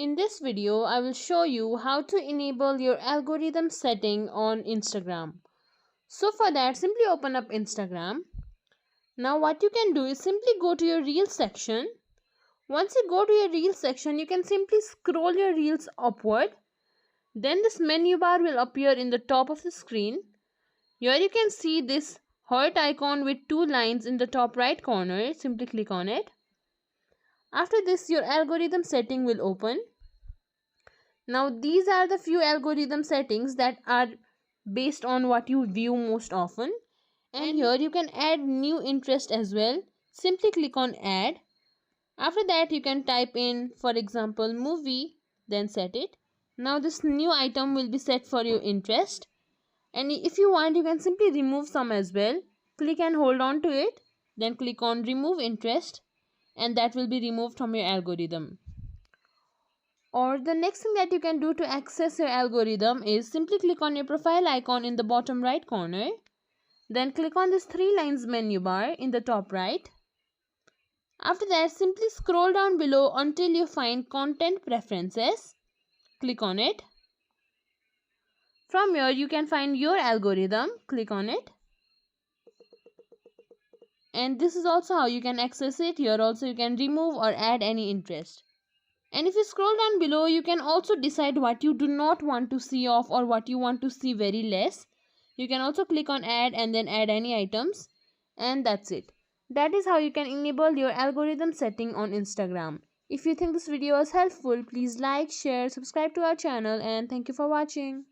In this video, I will show you how to enable your algorithm setting on Instagram. So for that, simply open up Instagram. Now what you can do is simply go to your Reels section. Once you go to your Reels section, you can simply scroll your Reels upward. Then this menu bar will appear in the top of the screen. Here you can see this heart icon with two lines in the top right corner. Simply click on it. After this, your algorithm setting will open. Now these are the few algorithm settings that are based on what you view most often. And here you can add new interest as well. Simply click on add. After that you can type in, for example, movie, then set it. Now this new item will be set for your interest. And if you want, you can simply remove some as well. Click and hold on to it. Then click on remove interest. And that will be removed from your algorithm. Or the next thing that you can do to access your algorithm is simply click on your profile icon in the bottom right corner. Then click on this three lines menu bar in the top right. After that, simply scroll down below until you find content preferences. Click on it. From here you can find your algorithm. Click on it. And this is also how you can access it. Here also you can remove or add any interest. And if you scroll down below, you can also decide what you do not want to see off or what you want to see very less. You can also click on add and then add any items. And that's it. That is how you can enable your algorithm setting on Instagram. If you think this video was helpful, please like, share, subscribe to our channel, and thank you for watching.